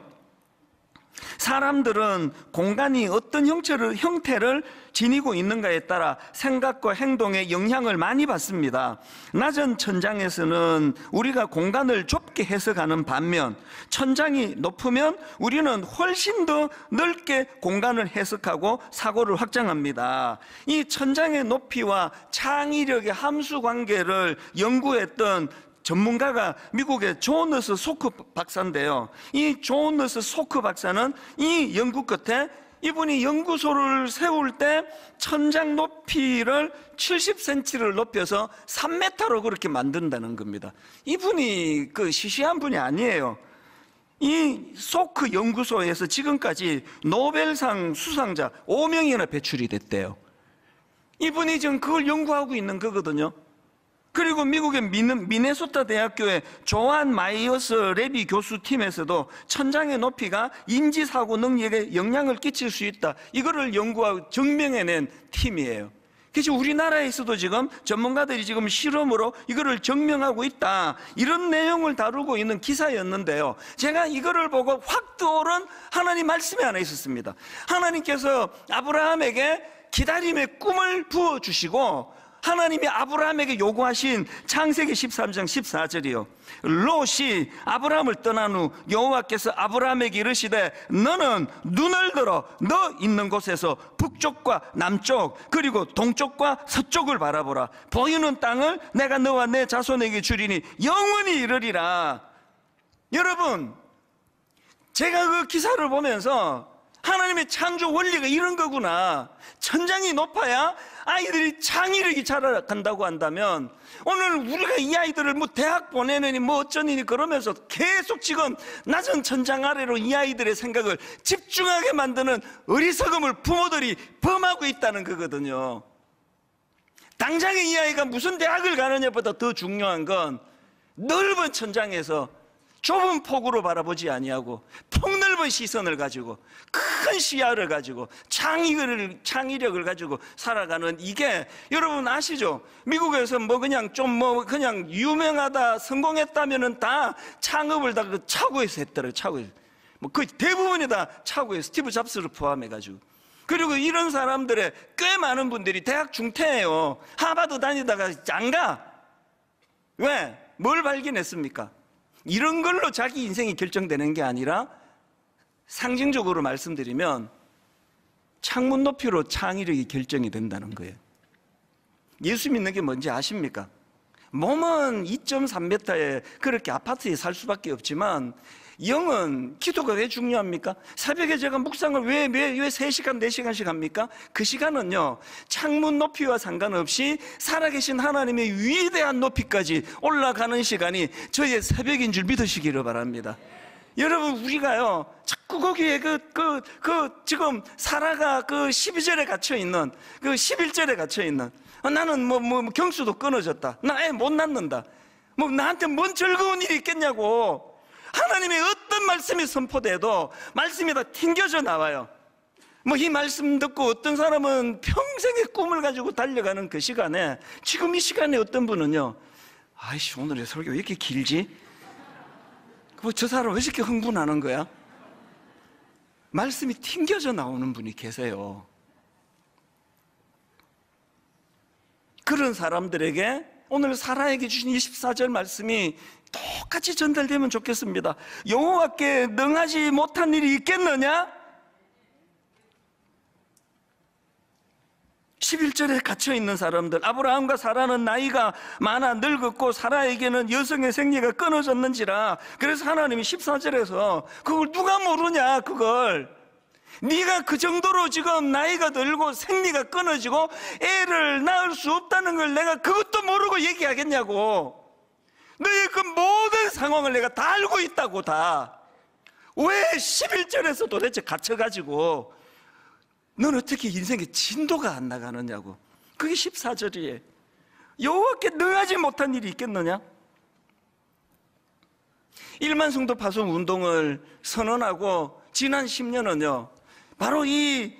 사람들은 공간이 어떤 형태를 지니고 있는가에 따라 생각과 행동에 영향을 많이 받습니다. 낮은 천장에서는 우리가 공간을 좁게 해석하는 반면, 천장이 높으면 우리는 훨씬 더 넓게 공간을 해석하고 사고를 확장합니다. 이 천장의 높이와 창의력의 함수 관계를 연구했던 전문가가 미국의 조너스 소크 박사인데요. 이 조너스 소크 박사는 이 연구 끝에 이분이 연구소를 세울 때 천장 높이를 70cm를 높여서 3m로 그렇게 만든다는 겁니다. 이분이 그 시시한 분이 아니에요. 이 소크 연구소에서 지금까지 노벨상 수상자 5명이나 배출이 됐대요. 이분이 지금 그걸 연구하고 있는 거거든요. 그리고 미국의 미네소타 대학교의 조안 마이어스 레비 교수 팀에서도 천장의 높이가 인지사고 능력에 영향을 끼칠 수 있다, 이거를 연구하고 증명해낸 팀이에요. 그래서 우리나라에서도 지금 전문가들이 지금 실험으로 이거를 증명하고 있다, 이런 내용을 다루고 있는 기사였는데요. 제가 이거를 보고 확 떠오른 하나님 말씀이 하나 있었습니다. 하나님께서 아브라함에게 기다림의 꿈을 부어주시고, 하나님이 아브라함에게 요구하신 창세기 13장 14절이요. 롯이 아브라함을 떠난 후 여호와께서 아브라함에게 이르시되 너는 눈을 들어 너 있는 곳에서 북쪽과 남쪽 그리고 동쪽과 서쪽을 바라보라. 보이는 땅을 내가 너와 내 자손에게 주리니 영원히 이르리라. 여러분, 제가 그 기사를 보면서 하나님의 창조 원리가 이런 거구나. 천장이 높아야 아이들이 창의력이 자라간다고 한다면, 오늘 우리가 이 아이들을 뭐 대학 보내느니 뭐 어쩌니 그러면서 계속 지금 낮은 천장 아래로 이 아이들의 생각을 집중하게 만드는 어리석음을 부모들이 범하고 있다는 거거든요. 당장에 이 아이가 무슨 대학을 가느냐보다 더 중요한 건 넓은 천장에서 좁은 폭으로 바라보지 아니하고 폭넓은 시선을 가지고 큰 시야를 가지고 창의력을 가지고 살아가는, 이게 여러분 아시죠? 미국에서 뭐 그냥 그냥 유명하다 성공했다면은 다 창업을 다 그 차고에서 했더라고요. 차고에서 뭐 거의 대부분이 다 차고에서, 스티브 잡스를 포함해 가지고. 그리고 이런 사람들의 꽤 많은 분들이 대학 중퇴해요. 하버드 다니다가 안 가. 왜? 뭘 발견했습니까? 이런 걸로 자기 인생이 결정되는 게 아니라, 상징적으로 말씀드리면 창문 높이로 창의력이 결정이 된다는 거예요. 예수 믿는 게 뭔지 아십니까? 몸은 2.3m에 그렇게 아파트에 살 수밖에 없지만 영은, 기도가 왜 중요합니까? 새벽에 제가 묵상을 왜 3시간, 4시간씩 합니까? 그 시간은요, 창문 높이와 상관없이 살아계신 하나님의 위대한 높이까지 올라가는 시간이 저의 새벽인 줄 믿으시기를 바랍니다. 여러분, 우리가요, 자꾸 거기에 지금 사라가 12절에 갇혀있는, 11절에 갇혀있는, 나는 경수도 끊어졌다, 나 애 못 낳는다, 나한테 뭔 즐거운 일이 있겠냐고. 하나님의 어떤 말씀이 선포돼도 말씀이 다 튕겨져 나와요. 이 말씀 듣고 어떤 사람은 평생의 꿈을 가지고 달려가는 그 시간에, 지금 이 시간에 어떤 분은요, 아이씨, 오늘의 설교 왜 이렇게 길지? 저 사람 왜 이렇게 흥분하는 거야? 말씀이 튕겨져 나오는 분이 계세요. 그런 사람들에게 오늘 사라에게 주신 24절 말씀이 똑같이 전달되면 좋겠습니다. 여호와께 능하지 못한 일이 있겠느냐? 11절에 갇혀있는 사람들, 아브라함과 사라는 나이가 많아 늙었고 사라에게는 여성의 생리가 끊어졌는지라. 그래서 하나님이 14절에서 그걸 누가 모르냐, 그걸 네가 그 정도로 지금 나이가 들고 생리가 끊어지고 애를 낳을 수 없다는 걸 내가 그것도 모르고 얘기하겠냐고. 너의 그 모든 상황을 내가 다 알고 있다고. 다 왜 11절에서 도대체 갇혀가지고 넌 어떻게 인생의 진도가 안 나가느냐고. 그게 14절이에요. 여호와께 능하지 못한 일이 있겠느냐? 1만 성도 파송 운동을 선언하고 지난 10년은요 바로 이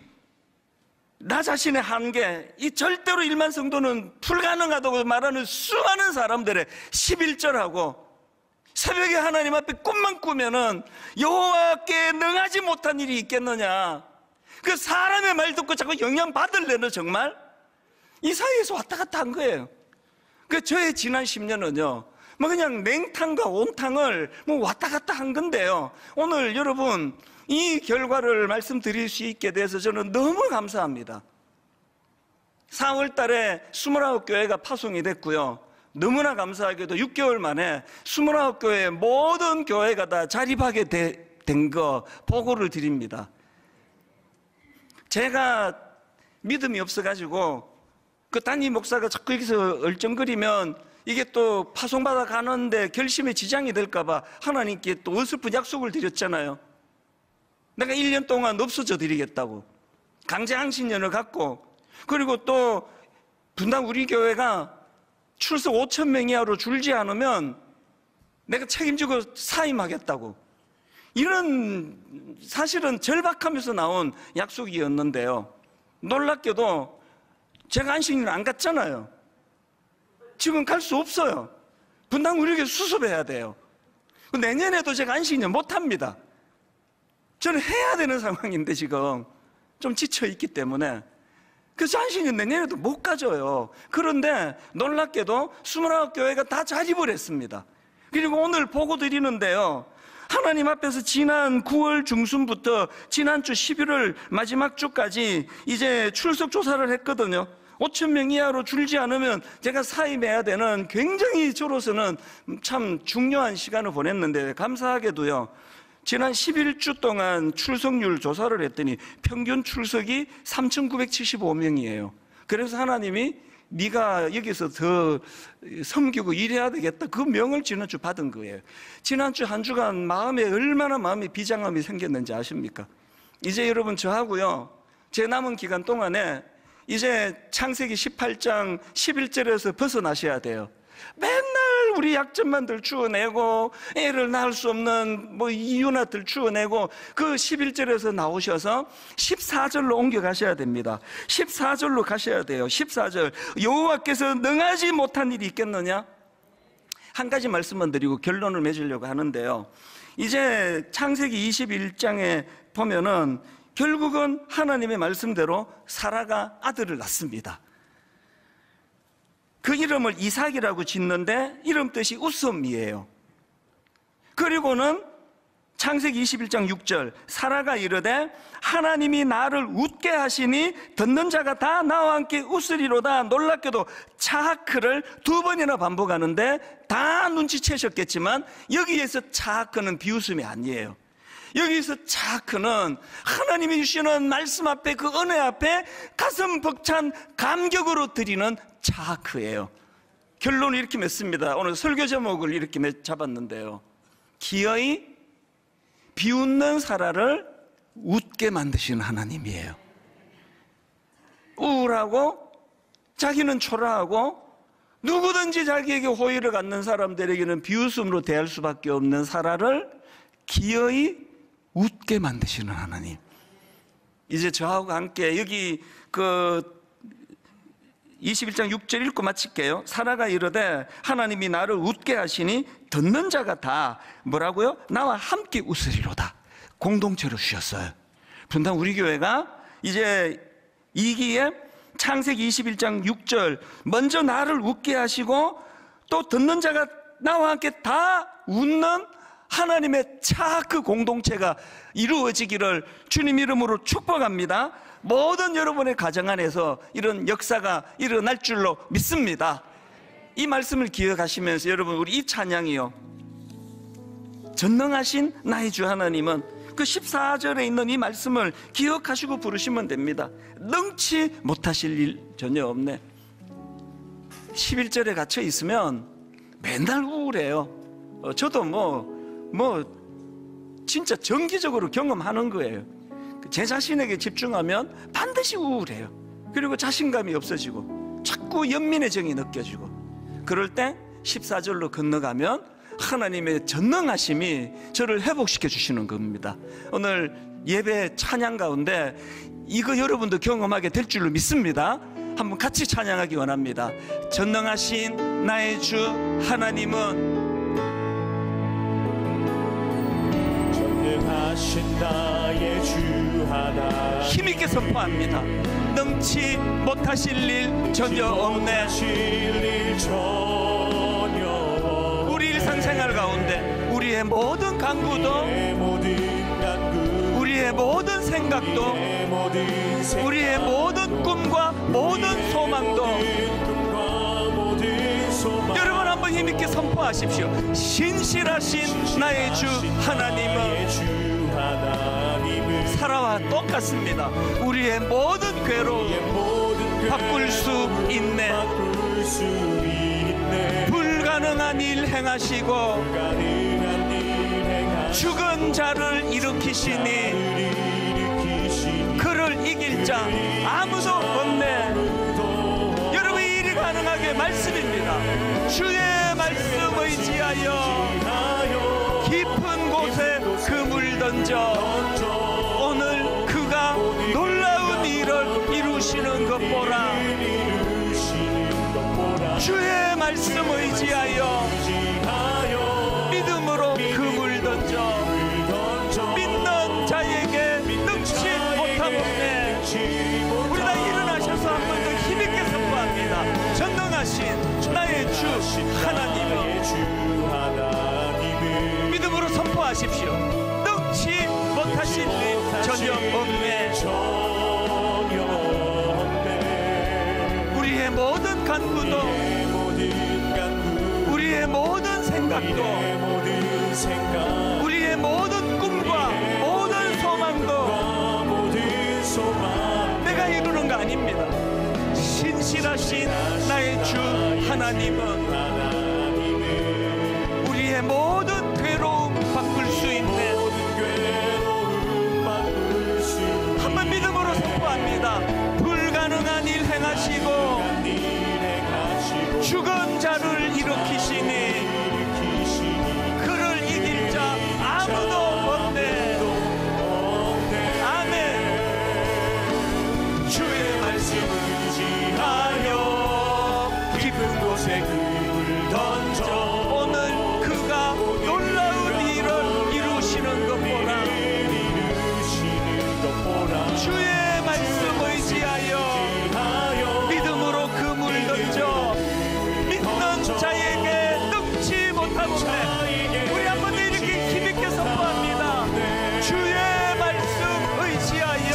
나 자신의 한계, 이 절대로 1만 성도는 불가능하다고 말하는 수많은 사람들의 11절하고 새벽에 하나님 앞에 꿈만 꾸면은 여호와께 능하지 못한 일이 있겠느냐, 그 사람의 말 듣고 자꾸 영향받을래는 정말 이 사이에서 왔다 갔다 한 거예요. 그 저의 지난 10년은요 뭐 그냥 냉탕과 온탕을 뭐 왔다 갔다 한 건데요, 오늘 여러분 이 결과를 말씀드릴 수 있게 돼서 저는 너무 감사합니다. 4월 달에 29교회가 파송이 됐고요, 너무나 감사하게도 6개월 만에 29교회 모든 교회가 다 자립하게 된 거 보고를 드립니다. 제가 믿음이 없어가지고 그 담임 목사가 자꾸 여기서 얼쩡거리면 이게 또 파송받아 가는데 결심에 지장이 될까봐 하나님께 또 어설픈 약속을 드렸잖아요. 내가 1년 동안 없어져 드리겠다고 강제항신년을 갖고, 그리고 또 분당 우리 교회가 출석 5,000명 이하로 줄지 않으면 내가 책임지고 사임하겠다고, 이런 사실은 절박하면서 나온 약속이었는데요, 놀랍게도 제가 안식년을 안 갔잖아요. 지금 갈 수 없어요. 분당 우리 교회 수습해야 돼요. 내년에도 제가 안식년 못합니다. 저는 해야 되는 상황인데 지금 좀 지쳐있기 때문에 그래서 안식년 내년에도 못 가져요. 그런데 놀랍게도 29교회가 다 자립을 했습니다. 그리고 오늘 보고 드리는데요, 하나님 앞에서 지난 9월 중순부터 지난주 11월 마지막 주까지 이제 출석 조사를 했거든요. 5,000명 이하로 줄지 않으면 제가 사임해야 되는 굉장히 저로서는 참 중요한 시간을 보냈는데, 감사하게도요 지난 11주 동안 출석률 조사를 했더니 평균 출석이 3,975명이에요. 그래서 하나님이 네가 여기서 더 섬기고 일해야 되겠다, 그 명을 지난주 받은 거예요. 지난주 한 주간 마음에 얼마나 마음이 비장함이 생겼는지 아십니까? 이제 여러분 저하고요 제 남은 기간 동안에 이제 창세기 18장 11절에서 벗어나셔야 돼요. 맨날 우리 약점만 들추어내고 애를 낳을 수 없는 뭐 이유나 들추어내고 그 11절에서 나오셔서 14절로 옮겨가셔야 됩니다. 14절로 가셔야 돼요. 14절, 여호와께서 능하지 못한 일이 있겠느냐? 한 가지 말씀만 드리고 결론을 맺으려고 하는데요, 이제 창세기 21장에 보면은 결국은 하나님의 말씀대로 사라가 아들을 낳습니다. 그 이름을 이삭이라고 짓는데 이름 뜻이 웃음이에요. 그리고는 창세기 21장 6절, 사라가 이르되 하나님이 나를 웃게 하시니 듣는 자가 다 나와 함께 웃으리로다. 놀랍게도 차하크를 2번이나 반복하는데 다 눈치채셨겠지만 여기에서 차하크는 비웃음이 아니에요. 여기서 차하크는 하나님이 주시는 말씀 앞에, 그 은혜 앞에 가슴 벅찬 감격으로 드리는 차하크예요. 결론을 이렇게 맺습니다. 오늘 설교 제목을 이렇게 잡았는데요, 기어이 비웃는 사라를 웃게 만드시는 하나님이에요. 우울하고 자기는 초라하고 누구든지 자기에게 호의를 갖는 사람들에게는 비웃음으로 대할 수밖에 없는 사라를 기어이 웃게 만드시는 하나님. 이제 저하고 함께 여기 그 21장 6절 읽고 마칠게요. 사라가 이르되 하나님이 나를 웃게 하시니 듣는 자가 다 뭐라고요? 나와 함께 웃으리로다. 공동체로 주셨어요. 분당 우리 교회가 이제 2기에 창세기 21장 6절, 먼저 나를 웃게 하시고 또 듣는 자가 나와 함께 다 웃는 하나님의 차크 공동체가 이루어지기를 주님 이름으로 축복합니다. 모든 여러분의 가정 안에서 이런 역사가 일어날 줄로 믿습니다. 이 말씀을 기억하시면서 여러분, 우리 이 찬양이요, 전능하신 나의 주 하나님은, 그 14절에 있는 이 말씀을 기억하시고 부르시면 됩니다. 능치 못하실 일 전혀 없네. 11절에 갇혀 있으면 맨날 우울해요. 저도 진짜 정기적으로 경험하는 거예요. 제 자신에게 집중하면 반드시 우울해요. 그리고 자신감이 없어지고 자꾸 연민의 정이 느껴지고, 그럴 때 14절로 건너가면 하나님의 전능하심이 저를 회복시켜 주시는 겁니다. 오늘 예배 찬양 가운데 이거 여러분도 경험하게 될 줄로 믿습니다. 한번 같이 찬양하기 원합니다. 전능하신 나의 주 하나님은, 전능하신 나의 주 하나님, 힘있게 선포합니다. 능치 못하실 일 전혀 없네. 우리 일상생활 가운데 우리의 모든 간구도, 우리의 모든 생각도, 우리의 모든 꿈과 모든 소망도, 여러분 한번 힘있게 선포하십시오. 신실하신 나의 주 하나님은 사라와 똑같습니다. 우리의 모든 괴로움 바꿀 수 있네. 불가능한 일 행하시고 죽은 자를 일으키시니 그를 이길 자 아무도 없네. 여러분, 이 일이 가능하게 말씀입니다. 주의 말씀 의지하여 깊은 곳에 그물 던져 오늘 그가 놀라운 일을 이루시는 것 보라. 주의 말씀 의지하여 믿음으로 그물 던져 믿는 자에게 능치 못하겠네. 우리 다 일어나셔서 한 번 더 힘있게 선포합니다. 전능하신 나의 주 하나님은, 믿음으로 선포하십시오. 능치 못하신 일 전혀 없네. 우리의 모든 간구도, 우리의 모든 생각도, 우리의 모든 꿈과 모든 소망도 내가 이루는 거 아닙니다. 신실하신 나의 주 하나님은 우리의 모든 괴로움 바꿀 수 있네. 한번 믿음으로 선포합니다. 불가능한 일 행하시고 죽은 자를 일으키시니 그를 이길 자 아무도 없네. 아멘. 주의 말씀 의지하여 깊은 곳에 그물 던져 오늘 그가 놀라운 일을 이루시는 것 보라. 주의 말씀 의지하여 믿음으로 그물 던져 믿는 자에게 능치 못하겠네. 우리 한번 이렇게 힘있게 선포합니다. 주의 말씀 의지하여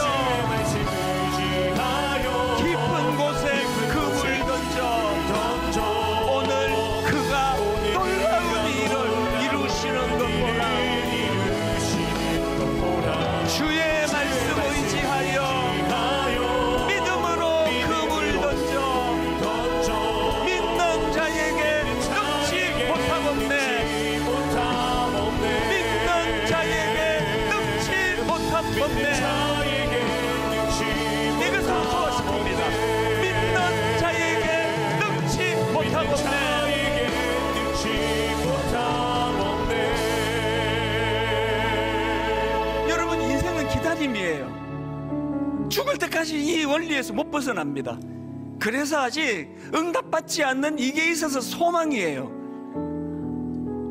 깊은 곳에 그물 던져 오늘 그가 놀라운 일을 이루시는 것 보라. 주의 말씀 의지하여 믿음으로 그물 던져 믿는 자에게 능치 못하겠네. 믿는 자에게 능치 못하겠네. 이것을 소화시킵니다. 믿는 자에게 능치 못하겠네. 여러분, 인생은 기다림이에요. 죽을 때까지 이 원리에서 못 벗어납니다. 그래서 아직 응답받지 않는 이게 있어서 소망이에요.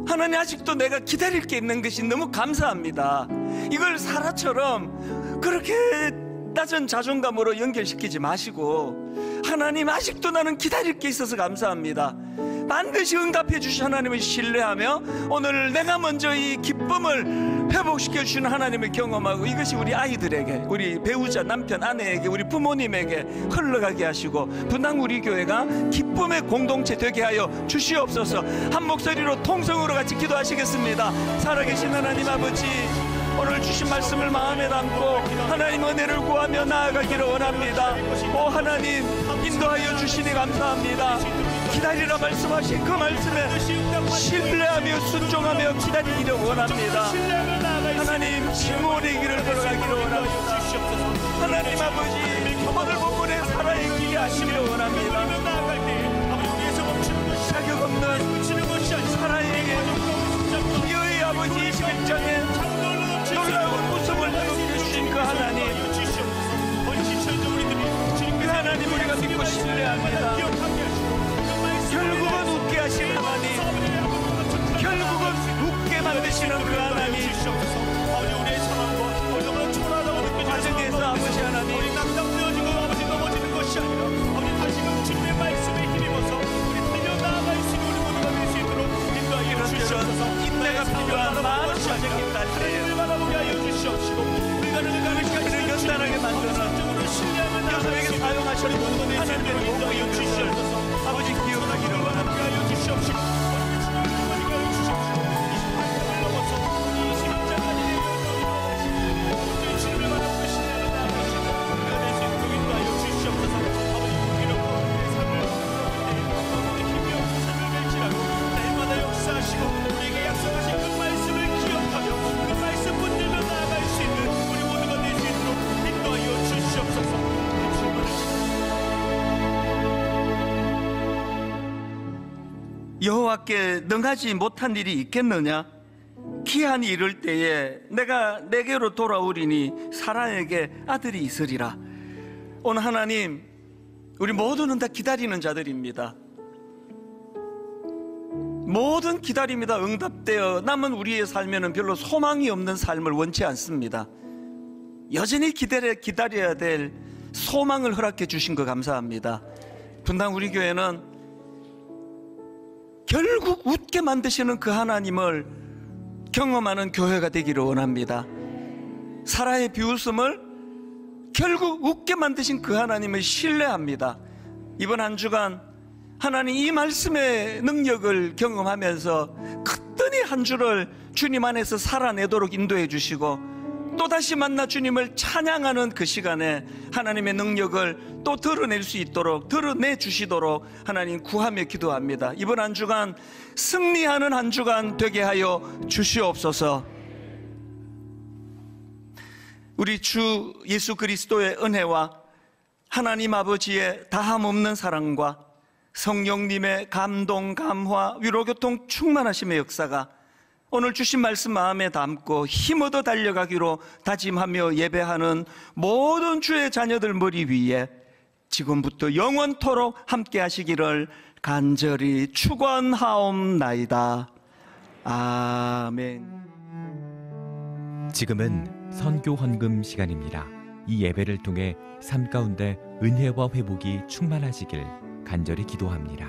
하나님, 아직도 내가 기다릴 게 있는 것이 너무 감사합니다. 이걸 사라처럼 그렇게 낮은 자존감으로 연결시키지 마시고, 하나님 아직도 나는 기다릴 게 있어서 감사합니다, 반드시 응답해 주신 하나님을 신뢰하며 오늘 내가 먼저 이 기쁨을 회복시켜 주시는 하나님을 경험하고, 이것이 우리 아이들에게, 우리 배우자, 남편, 아내에게, 우리 부모님에게 흘러가게 하시고, 분당 우리 교회가 기쁨의 공동체 되게 하여 주시옵소서. 한 목소리로 통성으로 같이 기도하시겠습니다. 살아계신 하나님 아버지, 오늘 주신 말씀을 마음에 담고 하나님 은혜를 구하며 나아가기를 원합니다. 오 하나님, 인도하여 주시니 감사합니다. 기다리라 말씀하신 그 말씀에 신뢰하며 순종하며 기다리기를 원합니다. 하나님, 증오의 길을 걸어가기를 원합니다. 하나님 아버지, 오늘 본문에 살아의 길이 하시기를 원합니다. 자격 없는 살아의 기여의 아버지 21장에 놀라운 웃음을 회복해 주신 그 하나님, 그 하나님 우리가 믿고 신뢰합니다. 결국은 웃게 하시는 하나님, 결국은 웃게 만드시는 그 하나님, 과정에서 아버지 하나님, 이런 인내가 필요한 많은 과정이 있다 할때에 그를 연단하게 만드는 여성에게 사용하시는 하나님의 도구인 것을 아버지 기억하기를 원합니다. 여호와께 능하지 못한 일이 있겠느냐? 기한이 이를 때에 내가 내게로 돌아오리니 사라에게 아들이 있으리라. 오늘 하나님, 우리 모두는 다 기다리는 자들입니다. 모든 기다림이다 응답되어 남은 우리의 삶에는 별로 소망이 없는 삶을 원치 않습니다. 여전히 기다려야 될 소망을 허락해 주신 거 감사합니다. 분당 우리 교회는 결국 웃게 만드시는 그 하나님을 경험하는 교회가 되기를 원합니다. 사라의 비웃음을 결국 웃게 만드신 그 하나님을 신뢰합니다. 이번 한 주간 하나님 이 말씀의 능력을 경험하면서 크더니 한 주를 주님 안에서 살아내도록 인도해 주시고, 또다시 만나 주님을 찬양하는 그 시간에 하나님의 능력을 또 드러낼 수 있도록, 드러내 주시도록 하나님 구하며 기도합니다. 이번 한 주간 승리하는 한 주간 되게 하여 주시옵소서. 우리 주 예수 그리스도의 은혜와 하나님 아버지의 다함없는 사랑과 성령님의 감동, 감화, 위로교통 충만하심의 역사가 오늘 주신 말씀 마음에 담고 힘얻어 달려가기로 다짐하며 예배하는 모든 주의 자녀들 머리 위에 지금부터 영원토록 함께 하시기를 간절히 축원하옵나이다. 아멘. 지금은 선교 헌금 시간입니다. 이 예배를 통해 삶 가운데 은혜와 회복이 충만하시길 간절히 기도합니다.